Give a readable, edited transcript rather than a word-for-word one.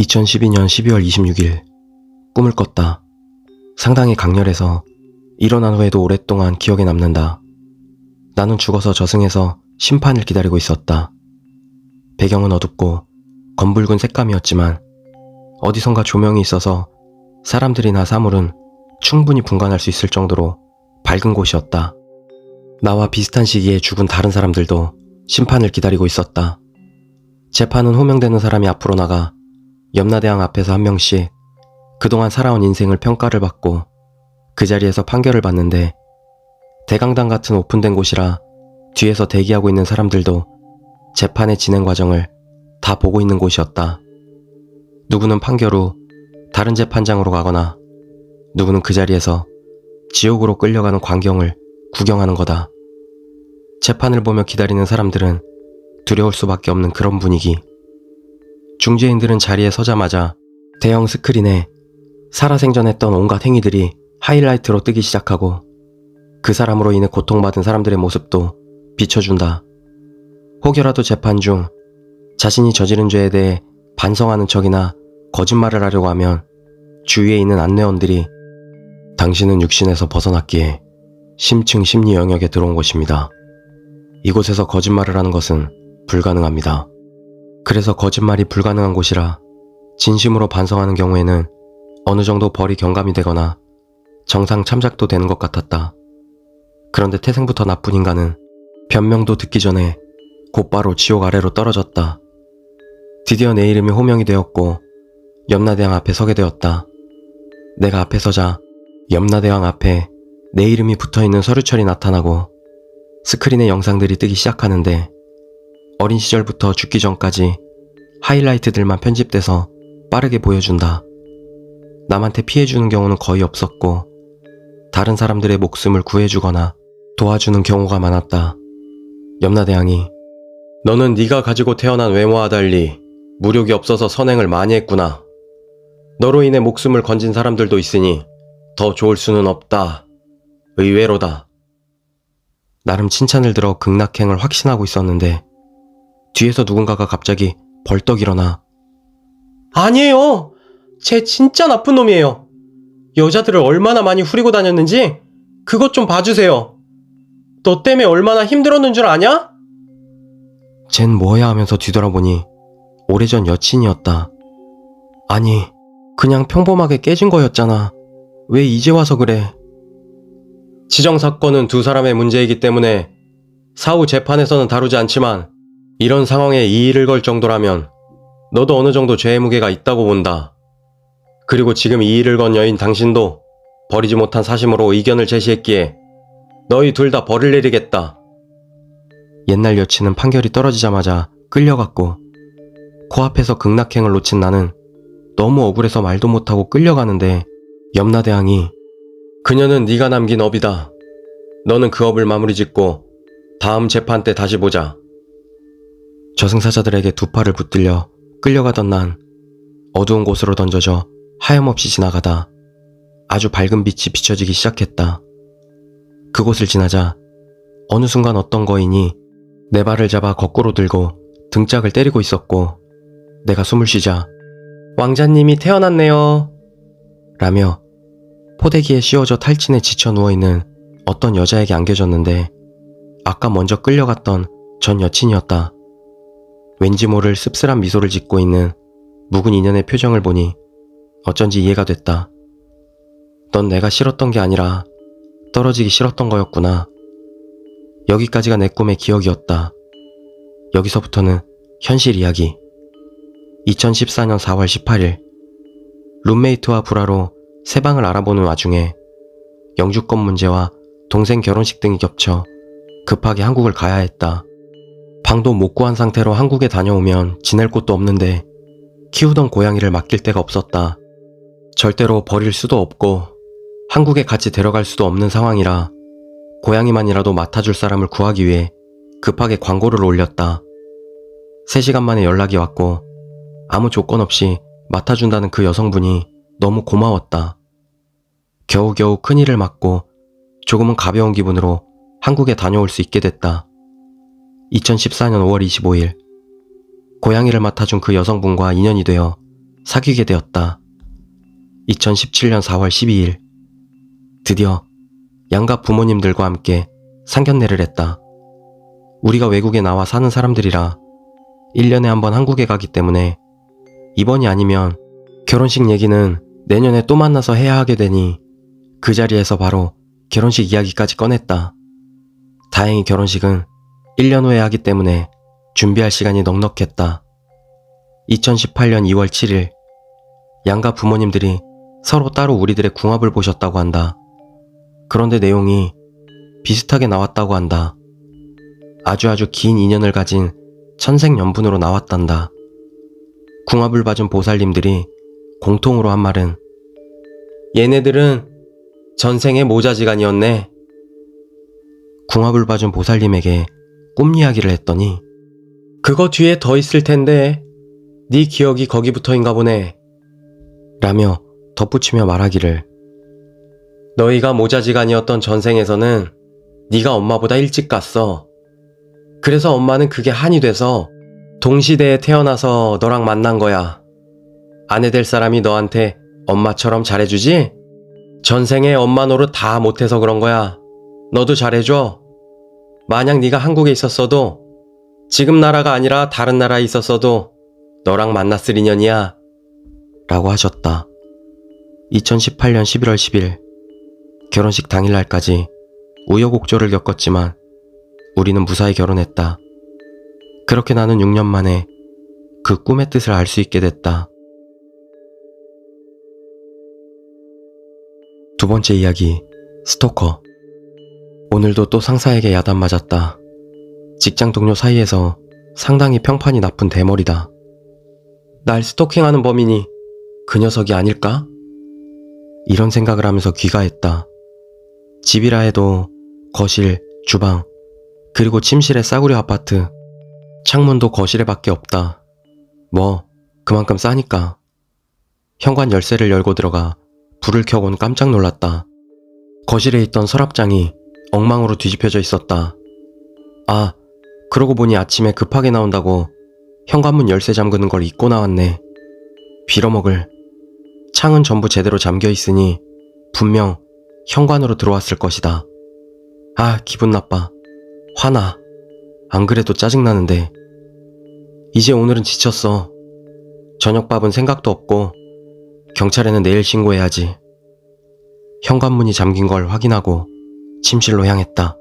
2012년 12월 26일 꿈을 꿨다. 상당히 강렬해서 일어난 후에도 오랫동안 기억에 남는다. 나는 죽어서 저승에서 심판을 기다리고 있었다. 배경은 어둡고 검붉은 색감이었지만 어디선가 조명이 있어서 사람들이나 사물은 충분히 분간할 수 있을 정도로 밝은 곳이었다. 나와 비슷한 시기에 죽은 다른 사람들도 심판을 기다리고 있었다. 재판은 호명되는 사람이 앞으로 나가 염라대왕 앞에서 한 명씩 그동안 살아온 인생을 평가를 받고 그 자리에서 판결을 받는데, 대강당 같은 오픈된 곳이라 뒤에서 대기하고 있는 사람들도 재판의 진행 과정을 다 보고 있는 곳이었다. 누구는 판결 후 다른 재판장으로 가거나 누구는 그 자리에서 지옥으로 끌려가는 광경을 구경하는 거다. 재판을 보며 기다리는 사람들은 두려울 수밖에 없는 그런 분위기. 중죄인들은 자리에 서자마자 대형 스크린에 살아생전했던 온갖 행위들이 하이라이트로 뜨기 시작하고 그 사람으로 인해 고통받은 사람들의 모습도 비춰준다. 혹여라도 재판 중 자신이 저지른 죄에 대해 반성하는 척이나 거짓말을 하려고 하면 주위에 있는 안내원들이 당신은 육신에서 벗어났기에 심층 심리 영역에 들어온 것입니다. 이곳에서 거짓말을 하는 것은 불가능합니다. 그래서 거짓말이 불가능한 곳이라 진심으로 반성하는 경우에는 어느 정도 벌이 경감이 되거나 정상 참작도 되는 것 같았다. 그런데 태생부터 나쁜 인간은 변명도 듣기 전에 곧바로 지옥 아래로 떨어졌다. 드디어 내 이름이 호명이 되었고 염라대왕 앞에 서게 되었다. 내가 앞에 서자 염라대왕 앞에 내 이름이 붙어있는 서류철이 나타나고 스크린에 영상들이 뜨기 시작하는데, 어린 시절부터 죽기 전까지 하이라이트들만 편집돼서 빠르게 보여준다. 남한테 피해주는 경우는 거의 없었고 다른 사람들의 목숨을 구해주거나 도와주는 경우가 많았다. 염라대왕이 너는 네가 가지고 태어난 외모와 달리 무력이 없어서 선행을 많이 했구나. 너로 인해 목숨을 건진 사람들도 있으니 더 좋을 수는 없다. 의외로다. 나름 칭찬을 들어 극락행을 확신하고 있었는데 뒤에서 누군가가 갑자기 벌떡 일어나 아니에요. 쟤 진짜 나쁜 놈이에요. 여자들을 얼마나 많이 후리고 다녔는지 그것 좀 봐주세요. 너 때문에 얼마나 힘들었는 줄 아냐? 쟨 뭐야 하면서 뒤돌아보니 오래전 여친이었다. 아니, 그냥 평범하게 깨진 거였잖아. 왜 이제 와서 그래? 지정사건은 두 사람의 문제이기 때문에 사후 재판에서는 다루지 않지만 이런 상황에 이의를 걸 정도라면 너도 어느 정도 죄의 무게가 있다고 본다. 그리고 지금 이의를 건 여인 당신도 버리지 못한 사심으로 의견을 제시했기에 너희 둘 다 벌을 내리겠다. 옛날 여친은 판결이 떨어지자마자 끌려갔고 코앞에서 극락행을 놓친 나는 너무 억울해서 말도 못하고 끌려가는데, 염라대왕이 그녀는 네가 남긴 업이다. 너는 그 업을 마무리 짓고 다음 재판 때 다시 보자. 저승사자들에게 두 팔을 붙들려 끌려가던 난 어두운 곳으로 던져져 하염없이 지나가다 아주 밝은 빛이 비춰지기 시작했다. 그곳을 지나자 어느 순간 어떤 거인이 내 발을 잡아 거꾸로 들고 등짝을 때리고 있었고, 내가 숨을 쉬자 왕자님이 태어났네요. 라며 포대기에 씌워져 탈진에 지쳐 누워있는 어떤 여자에게 안겨줬는데, 아까 먼저 끌려갔던 전 여친이었다. 왠지 모를 씁쓸한 미소를 짓고 있는 묵은 인연의 표정을 보니 어쩐지 이해가 됐다. 넌 내가 싫었던 게 아니라 떨어지기 싫었던 거였구나. 여기까지가 내 꿈의 기억이었다. 여기서부터는 현실 이야기. 2014년 4월 18일 룸메이트와 불화로 새 방을 알아보는 와중에 영주권 문제와 동생 결혼식 등이 겹쳐 급하게 한국을 가야 했다. 방도 못 구한 상태로 한국에 다녀오면 지낼 곳도 없는데 키우던 고양이를 맡길 데가 없었다. 절대로 버릴 수도 없고 한국에 같이 데려갈 수도 없는 상황이라 고양이만이라도 맡아줄 사람을 구하기 위해 급하게 광고를 올렸다. 3시간 만에 연락이 왔고 아무 조건 없이 맡아준다는 그 여성분이 너무 고마웠다. 겨우겨우 큰일을 막고 조금은 가벼운 기분으로 한국에 다녀올 수 있게 됐다. 2014년 5월 25일 고양이를 맡아준 그 여성분과 인연이 되어 사귀게 되었다. 2017년 4월 12일. 드디어 양가 부모님들과 함께 상견례를 했다. 우리가 외국에 나와 사는 사람들이라 1년에 한 번 한국에 가기 때문에 이번이 아니면 결혼식 얘기는 내년에 또 만나서 해야 하게 되니 그 자리에서 바로 결혼식 이야기까지 꺼냈다. 다행히 결혼식은 1년 후에 하기 때문에 준비할 시간이 넉넉했다. 2018년 2월 7일 양가 부모님들이 서로 따로 우리들의 궁합을 보셨다고 한다. 그런데 내용이 비슷하게 나왔다고 한다. 아주 긴 인연을 가진 천생연분으로 나왔단다. 궁합을 봐준 보살님들이 공통으로 한 말은 얘네들은 전생의 모자지간이었네. 궁합을 봐준 보살님에게 꿈 이야기를 했더니 그거 뒤에 더 있을 텐데 네 기억이 거기부터인가 보네 라며 덧붙이며 말하기를 너희가 모자지간이었던 전생에서는 네가 엄마보다 일찍 갔어. 그래서 엄마는 그게 한이 돼서 동시대에 태어나서 너랑 만난 거야. 아내 될 사람이 너한테 엄마처럼 잘해주지? 전생에 엄마 노릇 다 못해서 그런 거야. 너도 잘해줘. 만약 네가 한국에 있었어도 지금 나라가 아니라 다른 나라에 있었어도 너랑 만났을 인연이야 라고 하셨다. 2018년 11월 10일 결혼식 당일날까지 우여곡절을 겪었지만 우리는 무사히 결혼했다. 그렇게 나는 6년 만에 그 꿈의 뜻을 알 수 있게 됐다. 두 번째 이야기, 스토커. 오늘도 또 상사에게 야단 맞았다. 직장 동료 사이에서 상당히 평판이 나쁜 대머리다. 날 스토킹하는 범인이 그 녀석이 아닐까? 이런 생각을 하면서 귀가했다. 집이라 해도 거실, 주방, 그리고 침실에 싸구려 아파트, 창문도 거실에 밖에 없다. 뭐 그만큼 싸니까. 현관 열쇠를 열고 들어가 불을 켜곤 깜짝 놀랐다. 거실에 있던 서랍장이 엉망으로 뒤집혀져 있었다. 아, 그러고 보니 아침에 급하게 나온다고 현관문 열쇠 잠그는 걸 잊고 나왔네. 빌어먹을. 창은 전부 제대로 잠겨 있으니 분명 현관으로 들어왔을 것이다. 아, 기분 나빠. 화나. 안 그래도 짜증나는데. 이제 오늘은 지쳤어. 저녁밥은 생각도 없고 경찰에는 내일 신고해야지. 현관문이 잠긴 걸 확인하고 침실로 향했다.